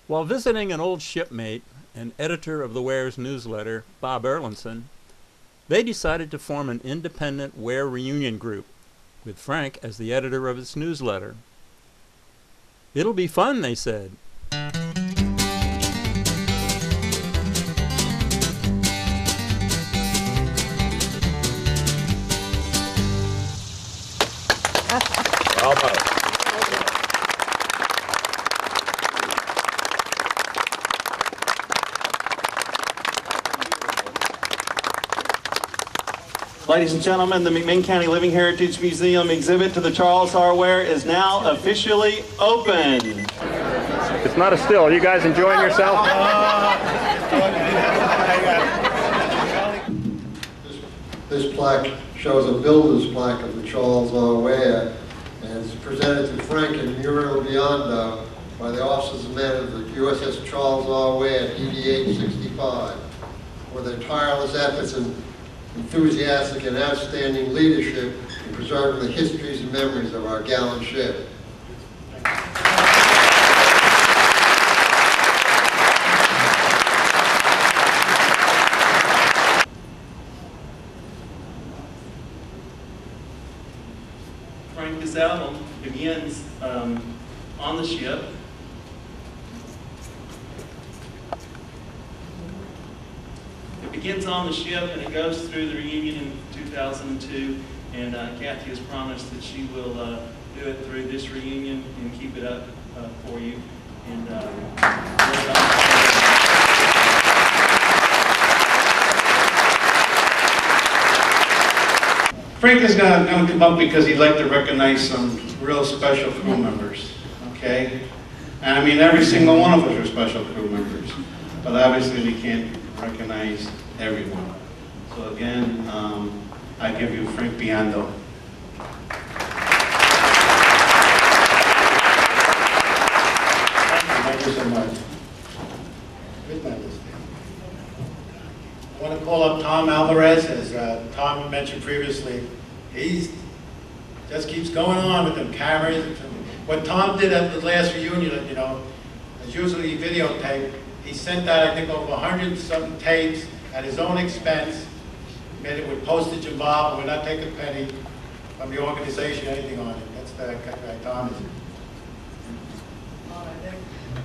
While visiting an old shipmate and editor of the Ware's newsletter, Bob Erlinson, they decided to form an independent Ware reunion group, with Frank as the editor of its newsletter. "It'll be fun," they said. Ladies and gentlemen, the McMinn County Living Heritage Museum exhibit to the Charles R. Ware is now officially open. It's not a still. You guys enjoying yourself? This plaque shows a builder's plaque of the Charles R. Ware, and it's presented to Frank and Muriel Biondo by the officers and men of the USS Charles R. Ware, DD 65, for their tireless efforts and enthusiastic and outstanding leadership in preserving the histories and memories of our gallant ship. Frank, this album begins on the ship. It begins on the ship and it goes through the reunion in 2002, and Kathy has promised that she will do it through this reunion and keep it up for you. And Frank is going to come up because he'd like to recognize some real special crew members, okay? And I mean, every single one of us are special crew members, but obviously we can't recognize everyone. So again, I give you Frank Biondo. Thank you so much. Good night. I want to call up Tom Alvarez, as Tom mentioned previously. He just keeps going on with them cameras. What Tom did at the last reunion, you know, as usually videotape, he sent out, I think, over 100-something tapes at his own expense. He made it with postage involved. We're not taking a penny from the organization, anything on it. That's the guy Tom is.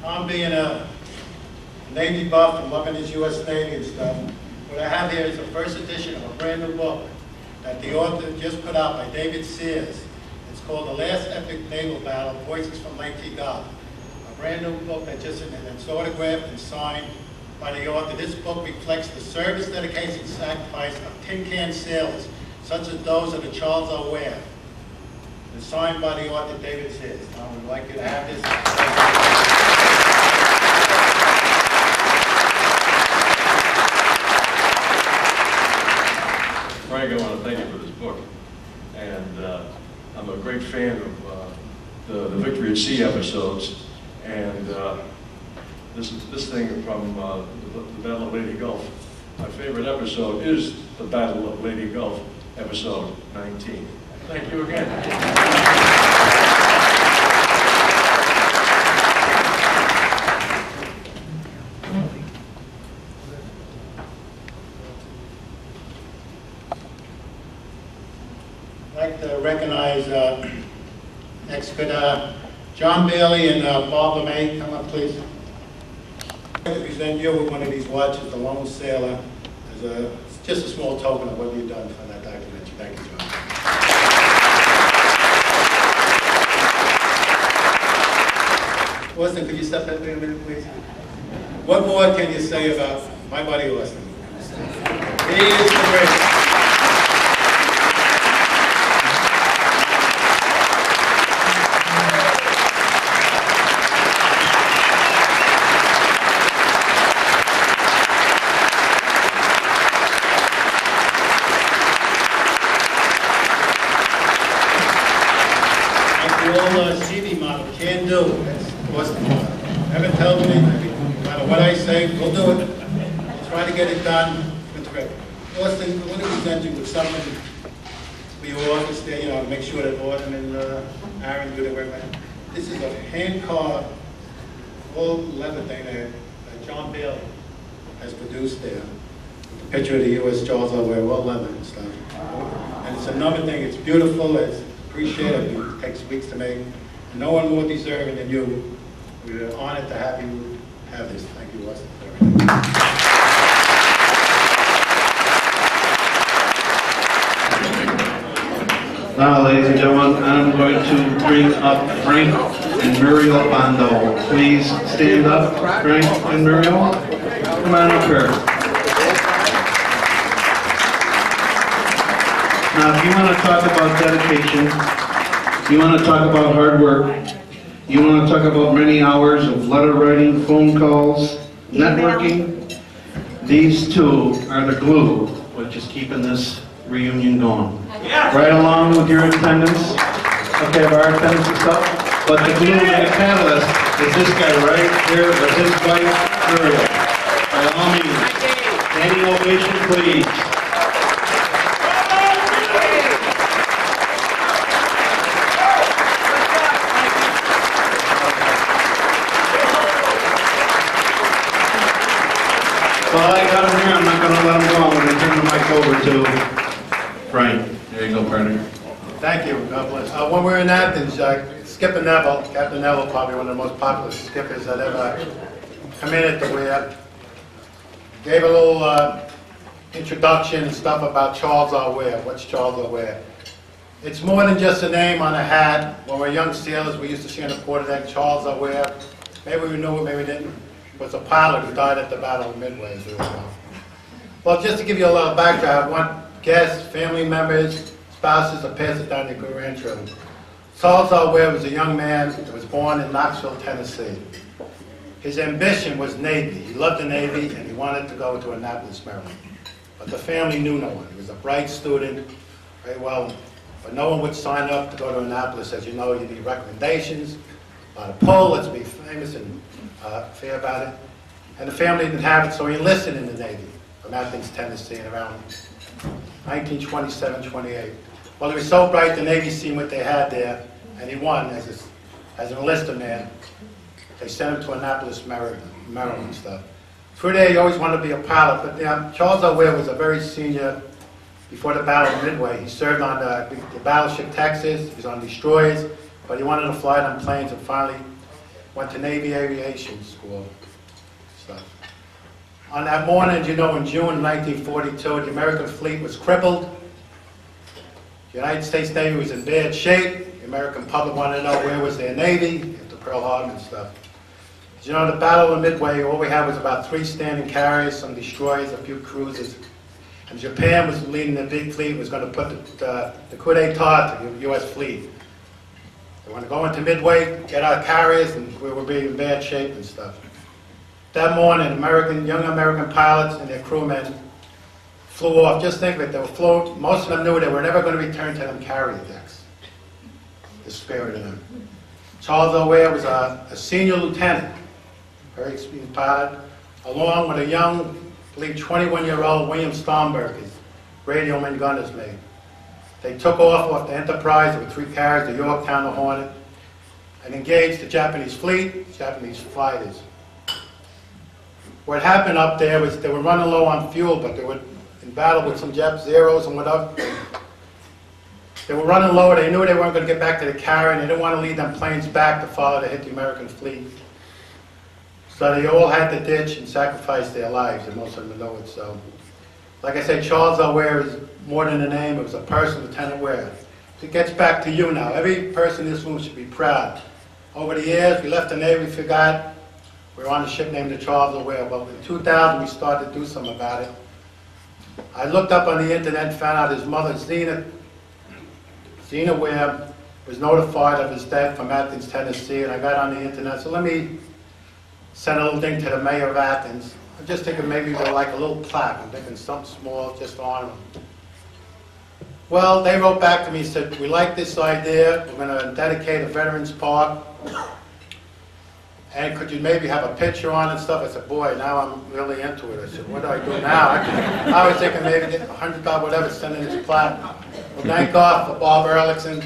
Tom being a Navy buff and loving his U.S. Navy and stuff, what I have here is the first edition of a brand new book that the author just put out by David Sears. It's called The Last Epic Naval Battle, Voices from Lake Gulf. A brand new book that just, and it's autographed and signed by the author. This book reflects the service, dedication, and sacrifice of tin can sailors, such as those of the Charles R. Ware. It's signed by the author, David Sears. I would like you to have this. Frank, I want to thank you for this book, and I'm a great fan of the Victory at Sea episodes, and this thing from the Battle of Lady Gulf. My favorite episode is the Battle of Lady Gulf, episode 19. Thank you again. I'd like to recognize, next could John Bailey and Bob LeMay come up, please. I present you with one of these watches, the Lone Sailor, as just a small token of what you've done for that documentary. Thank you, John. Austin, could you step in there a minute, please? What more can you say about my buddy Austin? He is the greatest. CV model can do. That's Austin. Never tell me, no matter what I say, we'll do it. We'll try to get it done. It's great. Austin, I want to present you with something for your office there, you know, to make sure that Autumn and Aaron do their work. This is a hand-carved full leather thing that John Bailey has produced there. The picture of the U.S. Charles R. Ware, all leather and stuff. And it's another thing, it's beautiful, it's appreciated, it takes weeks to make. And no one more deserving than you. We're honored to have you have this. Thank you, Weston. Now, ladies and gentlemen, I'm going to bring up Frank and Muriel Biondo. Please stand up, Frank and Muriel. Come on up here. Now, if you want to talk about dedication, you want to talk about hard work, you want to talk about many hours of letter writing, phone calls, networking, these two are the glue which is keeping this reunion going. Right along with your attendance, okay, of our attendance and stuff, but the glue and the catalyst is this guy right here with his wife, Muriel. By all means, standing ovation, please. Well, I got him here, I'm not going to let him go. I'm going to turn the mic over to Frank. There you go, partner. Thank you. God bless. When we were in Athens, Skipper Neville, Captain Neville, probably one of the most popular skippers that ever come in at the Ware, gave a little introduction and stuff about Charles R. Ware. What's Charles R. Ware? It's more than just a name on a hat. When we were young sailors, we used to see on the quarterdeck, Charles R. Ware. Maybe we knew it, maybe we didn't. It was a pilot who died at the Battle of Midway, as we all know. Well, just to give you a little background, I want guests, family members, spouses, to pass it down to grandchildren. Charles R. Ware was a young man that was born in Knoxville, Tennessee. His ambition was Navy. He loved the Navy and he wanted to go to Annapolis, Maryland. But the family knew no one. He was a bright student, very well, but no one would sign up to go to Annapolis. As you know, you need recommendations, a lot of pull, let's be famous and fair about it. And the family didn't have it, so he enlisted in the Navy from Athens, Tennessee, in around 1927, 28. Well, he was so bright, the Navy seen what they had there, and he won as an enlisted man. They sent him to Annapolis, Maryland and stuff. Through there, he always wanted to be a pilot, but Charles R. Ware was a very senior before the Battle of Midway. He served on the battleship Texas, he was on destroyers, but he wanted to fly on planes and finally went to Navy Aviation School. Stuff. On that morning, you know, in June of 1942, the American fleet was crippled. The United States Navy was in bad shape. The American public wanted to know where was their Navy after Pearl Harbor and stuff. As you know, the Battle of Midway, all we had was about 3 standing carriers, some destroyers, a few cruisers. And Japan was leading the big fleet, was going to put the coup d'etat to the U.S. fleet. They wanted to go into Midway, get our carriers, and we were being in bad shape and stuff. That morning, young American pilots and their crewmen flew off. Just think of it, they were most of them knew they were never going to return to them carrier decks. The spirit of them. Charles R. Ware was a senior lieutenant, very experienced pilot, along with a young, I believe 21-year-old William Starnberg, his radioman gunner's mate. They took off the Enterprise, there were 3 carriers, the Yorktown, the Hornet, and engaged the Japanese fleet, Japanese fighters. What happened up there was they were running low on fuel, but they were in battle with some Jap Zeros and whatever. They were running low, they knew they weren't going to get back to the carrier, and they didn't want to lead them planes back to follow to hit the American fleet. So they all had to ditch and sacrifice their lives, and most of them know it. So, like I said, Charles R. Ware is more than a name, it was a person, Lieutenant Ware. It gets back to you now. Every person in this room should be proud. Over the years, we left the Navy, we forgot. We were on a ship named the Charles R. Ware. But in 2000, we started to do something about it. I looked up on the internet and found out his mother, Zena Ware, was notified of his death from Athens, Tennessee, and I got on the internet. So let me send a little thing to the mayor of Athens. I'm just thinking maybe they're like a little plaque. I'm thinking something small, just on them. Well, they wrote back to me and said, we like this idea. We're going to dedicate a Veterans Park. And could you maybe have a picture on and stuff? I said, boy, now I'm really into it. I said, what do I do now? I was thinking maybe get $100, whatever, send in this plaque. Well, thank God for Bob Ehrlichson,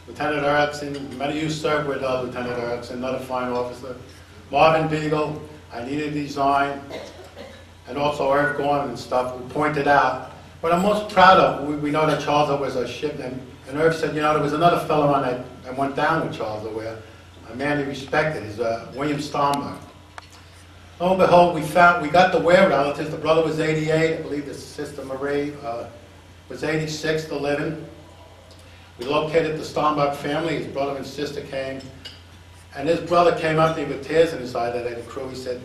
Lieutenant Ehrlichson. Many of you served with Lieutenant Ehrlichson, another fine officer. Marvin Beagle, I needed design, and also Irv Gorman and stuff, who pointed out. What I'm most proud of, we know that Charles Ware was a shipman, and Irv said, you know, there was another fellow on that went down with Charles Ware, a man he respected, is William Starmer. Lo and behold, we got the Ware relatives. The brother was 88, I believe the sister Marie was 86 to living. We located the Starbuck family. His brother and sister came, and his brother came up to me with tears in his eye that day, the crew. He said,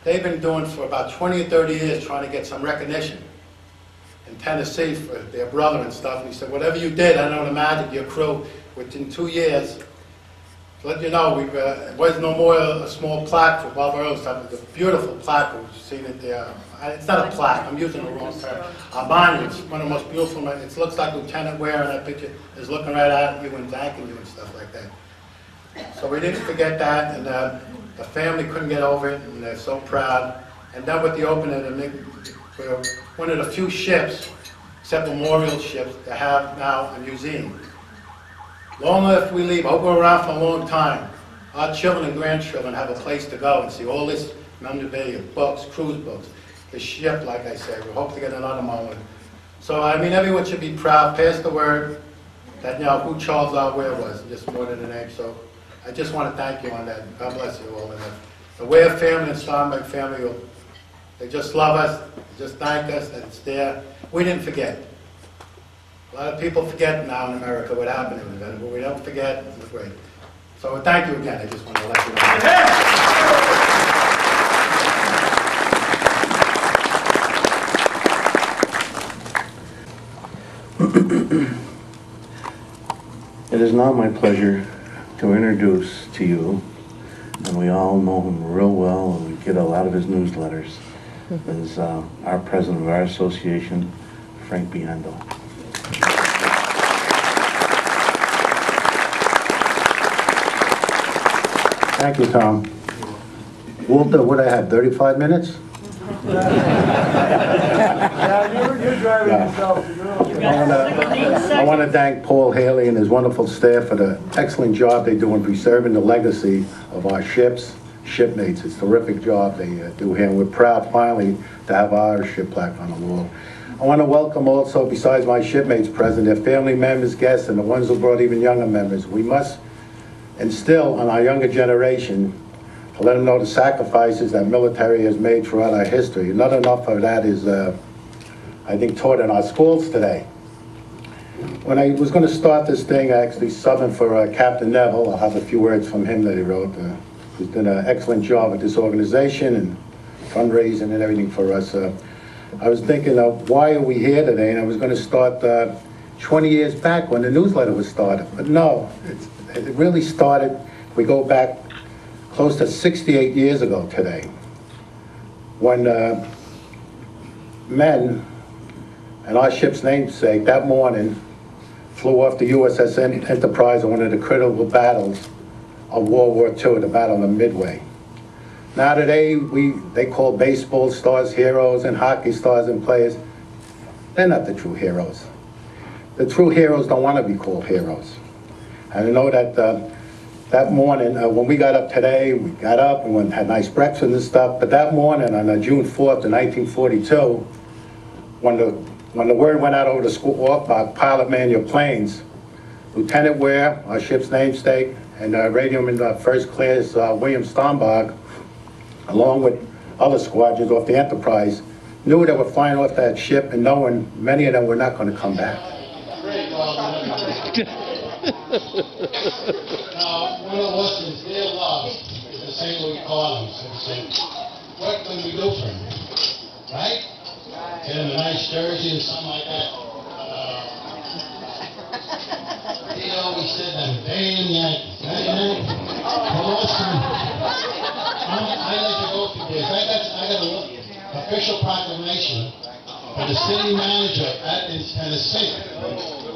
they've been doing for about 20 or 30 years trying to get some recognition in Tennessee for their brother and stuff. And he said, whatever you did, I don't imagine your crew, within 2 years, to let you know, it was no more a small plaque for Bob Earl stuff. It's a beautiful plaque. We've seen it there. It's not a plaque. I'm using the wrong term. A monument. It's one of the most beautiful. It looks like Lieutenant Ware in that picture is looking right at you and thanking you and stuff like that. So we didn't forget that, and the family couldn't get over it, and they're so proud. And then with the opening, we're one of the few ships, except memorial ships, to have now a museum. Long after we leave, I hope we're around for a long time. Our children and grandchildren have a place to go and see all this memorabilia, books, cruise books, the ship, like I said. We hope to get another moment. So, I mean, everyone should be proud, pass the word that, you know, who Charles Ware was, just more than a name. So, I just want to thank you on that. God bless you all. And the Ware family and Steinbeck family, they just love us, they just thank us that it's there. We didn't forget. A lot of people forget now in America what happened in the event, but we don't forget. It's great. So thank you again. I just want to let you know. It is now my pleasure to introduce to you, and we all know him real well, and we get a lot of his newsletters, is our president of our association, Frank Biondo. Thank you, Tom. Walter, what I have, 35 minutes? Yeah, you're driving yourself. I want to thank Paul Haley and his wonderful staff for the excellent job they do in preserving the legacy of our ships, shipmates. It's a terrific job they do here, and we're proud finally to have our ship plaque on the wall. I want to welcome also, besides my shipmates present, their family members, guests, and the ones who brought even younger members. We must instill on our younger generation to let them know the sacrifices that military has made throughout our history. Not enough of that is, I think, taught in our schools today. When I was going to start this thing, I actually subbing for Captain Neville. I'll have a few words from him that he wrote. He's done an excellent job with this organization and fundraising and everything for us. I was thinking of why are we here today, and I was going to start 20 years back when the newsletter was started. But no, it really started, we go back close to 68 years ago today, when men and our ship's namesake that morning flew off the USS Enterprise in one of the critical battles of World War II, the Battle of Midway. Now today, they call baseball stars heroes and hockey stars and players. They're not the true heroes. The true heroes don't want to be called heroes. And I know that that morning, when we got up today, we got up and had nice breakfast and stuff, but that morning on June 4th of 1942, when the word went out over the school about pilot manual planes, Lieutenant Ware, our ship's namesake, and radioman first class William Starmbach, along with other squadrons off the Enterprise, knew they were flying off that ship and knowing many of them were not going to come back. Now, one of us is their love, the same way we call them, so to say, what can we do for them, right? Get them a nice jersey or something like that. They always said them damn Yankees, I like to go through this. I got an official proclamation for the city manager of Athens, Tennessee.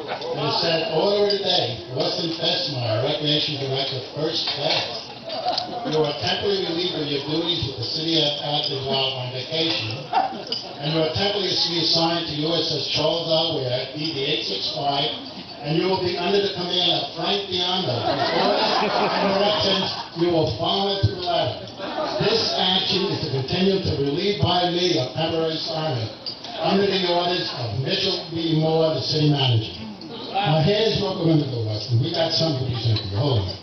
And it said, order of the day, Weston Fesmeyer, Recreation Director, First Class. You are temporarily relieved of your duties with the city of Athens while on vacation, and you are temporarily assigned to USS Charles Ware, DD 865, and you will be under the command of Frank Biondo. For directions, you will follow it to the letter. This action is to continue to relieve by me of temporary assignment under the orders of Mitchell B. Moore, the city manager. Now here's what we're going to do, Weston. We got some to present to you. Hold on.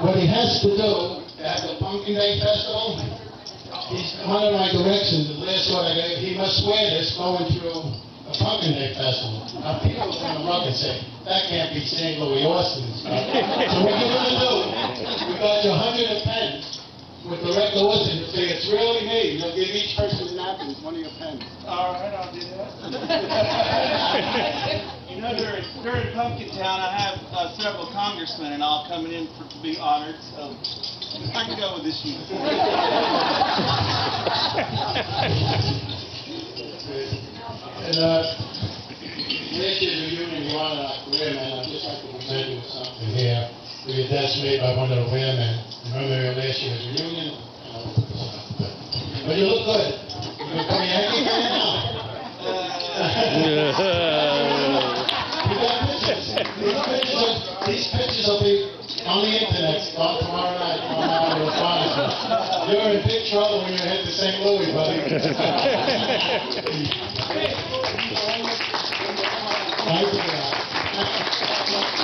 What he has to do at the Pumpkin Day Festival, he's under my direction, the last order, he must wear this going through a Pumpkin Day Festival. Now people are going to look and say, that can't be St. Louis Austin stuff. So what you're going to do, we got you 100 pens with direct orders, and you'll say, it's really me. You'll give each person a napkin, one of your pens. All right, I'll do that. You know, during Pumpkin Town, I have several congressmen and all coming in to be honored, so I can go with this year. And this year's reunion, you want to Ware men. I'd just like to present you with something here. We had that's made by one of the Ware men. Remember last year's reunion? But you look good. You become a Yankee fan now. These pictures will be on the internet starting tomorrow night. You'll find them. You're in big trouble when you head to St. Louis, buddy. Thank you.